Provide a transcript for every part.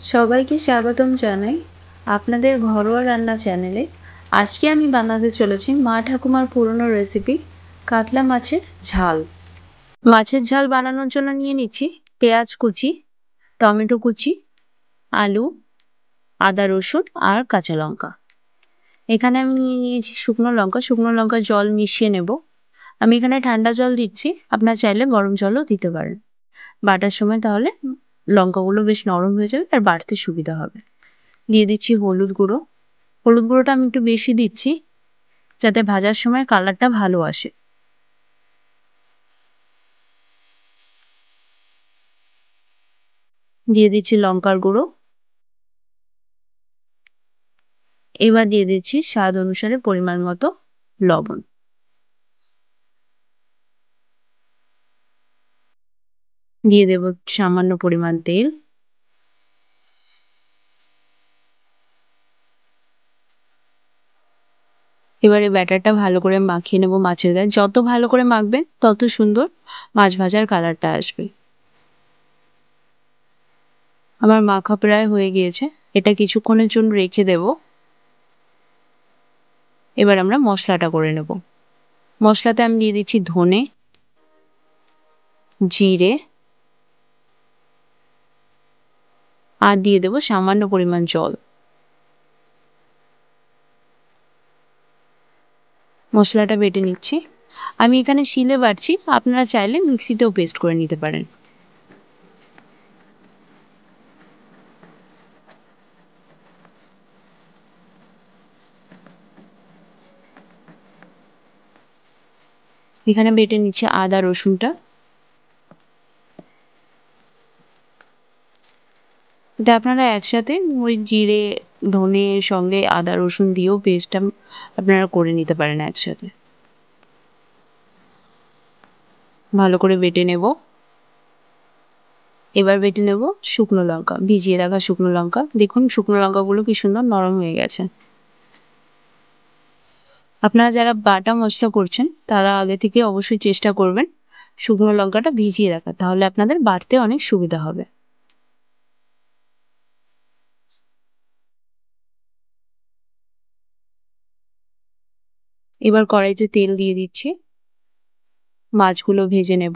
সবাইকে স্বাগতম জানাই আপনাদের ঘরোয়া রান্না চ্যানেলে। আজকে আমি বানাতে চলেছি মা ঠাকুমার পুরনো রেসিপি কাতলা মাছের ঝাল। মাছের ঝাল বানানোর জন্য নিয়ে নিচ্ছি পেঁয়াজ কুচি, টমেটো কুচি, আলু, আদা রসুন আর কাঁচা লঙ্কা। এখানে আমি নিয়ে নিয়েছি শুকনো লঙ্কা। শুকনো লঙ্কা জল মিশিয়ে নেব। আমি এখানে ঠান্ডা জল দিচ্ছি, আপনার চাইলে গরম জলও দিতে পারেন বাটার সময়, তাহলে লঙ্কাগুলো বেশ নরম হয়ে যাবে আর বাটতে সুবিধা হবে। দিয়ে দিচ্ছি হলুদ গুঁড়ো। হলুদ গুঁড়োটা আমি একটু বেশি দিচ্ছি যাতে ভাজার সময় কালারটা ভালো আসে। দিয়ে দিচ্ছি লঙ্কার গুঁড়ো। এবার দিয়ে দিচ্ছি স্বাদ অনুসারে পরিমাণ মতো লবণ। দিয়ে দেব সামান্য পরিমাণ তেল। এবারে ব্যাটারটা ভালো করে মাখিয়ে নেব মাছের গায়ে। যত ভালো করে মাখবেন তত সুন্দর মাছ ভাজার কালারটা আসবে। আমার মাখা প্রায় হয়ে গিয়েছে, এটা কিছুক্ষণের জন্য রেখে দেব। এবার আমরা মশলাটা করে নেব। মশলাতে আমি দিয়ে দিচ্ছি ধনে, জিরে আর দিয়ে দেব সামান্য পরিমাণ জল। মশলাটা বেটে নিচ্ছি। আমি এখানে শিলে বাটছি, আপনারা চাইলে মিক্সিতেও পেস্ট করে নিতে পারেন। এখানে বেটে নিচ্ছি আদা রসুনটা। এটা আপনারা একসাথে ওই জিরে ধনের সঙ্গে আদা রসুন দিয়েও পেস্টটা আপনারা করে নিতে পারেন একসাথে। ভালো করে বেটে নেব। এবার বেটে নেব শুকনো লঙ্কা, ভিজিয়ে রাখা শুকনো লঙ্কা। দেখুন শুকনো লঙ্কাগুলো কি সুন্দর নরম হয়ে গেছে। আপনারা যারা বাটা মশলা করছেন তারা আগে থেকে অবশ্যই চেষ্টা করবেন শুকনো লঙ্কাটা ভিজিয়ে রাখা, তাহলে আপনাদের বাটতে অনেক সুবিধা হবে। এবার কড়াইতে তেল দিয়ে দিচ্ছি, মাছগুলো ভেজে নেব।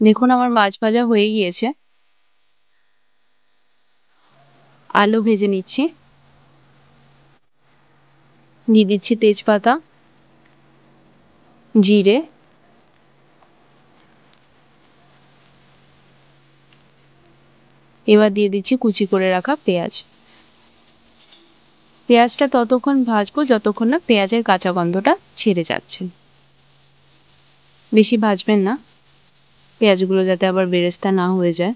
দেখুন আমার মাছ ভাজা হয়ে গিয়েছে। আলু ভেজে নিচ্ছি। দিয়ে দিচ্ছি তেজপাতা, জিরে, এবার দিয়ে দিচ্ছি কুচি করে রাখা পেঁয়াজ। পেঁয়াজটা ততক্ষণ ভাজবো যতক্ষণ না পেঁয়াজের কাঁচা গন্ধটা ছেড়ে যাচ্ছে। বেশি ভাজবেন না, পেঁয়াজগুলো যাতে আবার বেরেস্তা না হয়ে যায়।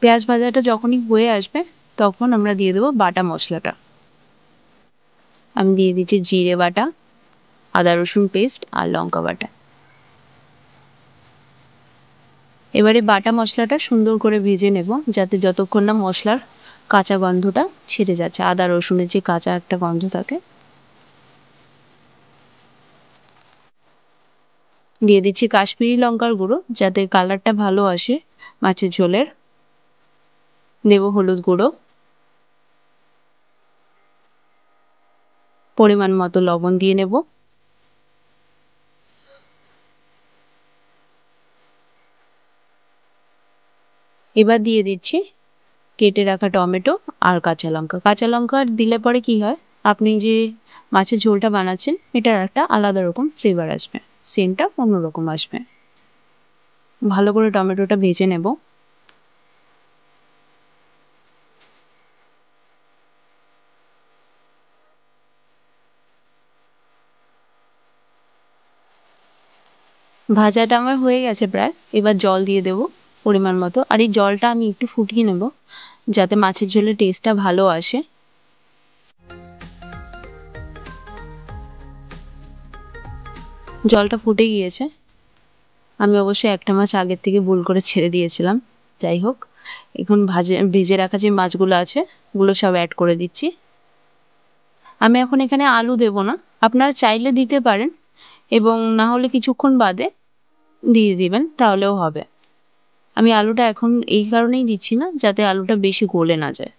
পেঁয়াজ ভাজাটা যখনই হয়ে আসবে তখন আমরা দিয়ে দেবো বাটা মশলাটা। আমি দিয়ে দিচ্ছি জিরে বাটা, আদা রসুন পেস্ট আর লঙ্কা বাটা। এবারে বাটা মশলাটা সুন্দর করে ভেজে নেব যাতে যতক্ষণ না মশলার কাঁচা গন্ধটা ছেড়ে যাচ্ছে, আদা রসুনের যে কাঁচা একটা গন্ধ থাকে। দিয়ে দিচ্ছি কাশ্মীরি লঙ্কার গুঁড়ো যাতে কালারটা ভালো আসে মাছের ঝোলের। দেব হলুদ গুঁড়ো, পরিমাণ মতো লবণ দিয়ে নেব। এবার দিয়ে দিচ্ছি কেটে রাখা টমেটো আর কাঁচা লঙ্কা। কাঁচা লঙ্কা দিলে পরে কি হয়, আপনি যে মাছের ঝোলটা বানাচ্ছেন এটার একটা আলাদা রকম ফ্লেভার আসবে, সেন্টটা অন্যরকম আসবে। ভালো করে টমেটোটা ভেজে নেব। ভাজাটা আমার হয়ে গেছে প্রায়। এবার জল দিয়ে দেব পরিমাণ মতো, আর এই জলটা আমি একটু ফুটিয়ে নেব যাতে মাছের ঝোলের টেস্টটা ভালো আসে। জলটা ফুটে গিয়েছে। আমি অবশ্যই একটা মাছ আগের থেকে ভুল করে ছেড়ে দিয়েছিলাম। যাই হোক, এখন ভেজে রাখা যে মাছগুলো আছে ওগুলো সব অ্যাড করে দিচ্ছি। আমি এখন এখানে আলু দেব না, আপনারা চাইলে দিতে পারেন এবং না হলে কিছুক্ষণ বাদে দিয়ে দিবেন, তাহলেও হবে। আমি আলুটা এখন এই কারণেই দিচ্ছি না, যাতে আলুটা বেশি গলে না যায়।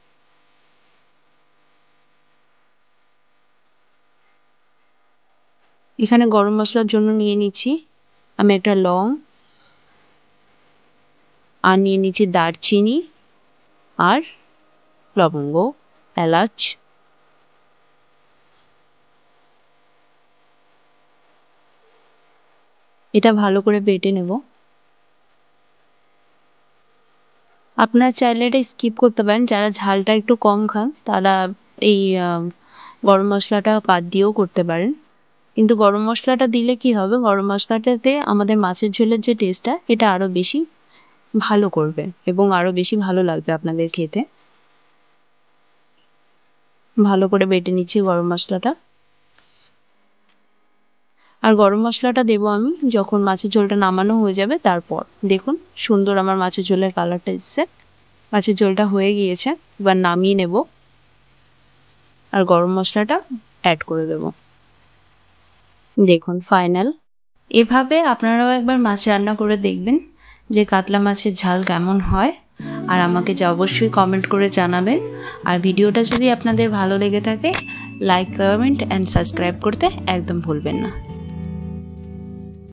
এখানে গরম মশলার জন্য নিয়ে নিচ্ছি আমি একটা লং, আর নিয়ে নিচ্ছি দারচিনি আর লবঙ্গ, এলাচ। এটা ভালো করে বেটে নেব। আপনারা চাইলে এটা স্কিপ করতে পারেন, যারা ঝালটা একটু কম খান তারা এই গরম মশলাটা বাদ দিয়েও করতে পারেন। কিন্তু গরম মশলাটা দিলে কি হবে, গরম মশলাটাতে আমাদের মাছের ঝোলের যে টেস্টটা এটা আরও বেশি ভালো করবে এবং আরও বেশি ভালো লাগবে আপনাদের খেতে। ভালো করে বেটে নিচ্ছি গরম মশলাটা। আর গরম মশলাটা দেবো আমি যখন মাছের ঝোলটা নামানো হয়ে যাবে তারপর। দেখুন সুন্দর আমার মাছের ঝোলের কালারটা এসছে। মাছের ঝোলটা হয়ে গিয়েছে, এবার নামিয়ে নেব আর গরম মশলাটা অ্যাড করে দেব। দেখুন ফাইনাল। এভাবে আপনারাও একবার মাছ রান্না করে দেখবেন যে কাতলা মাছের ঝাল কেমন হয়, আর আমাকে অবশ্যই কমেন্ট করে জানাবেন। আর ভিডিওটা যদি আপনাদের ভালো লেগে থাকে, লাইক, কমেন্ট অ্যান্ড সাবস্ক্রাইব করতে একদম ভুলবেন না।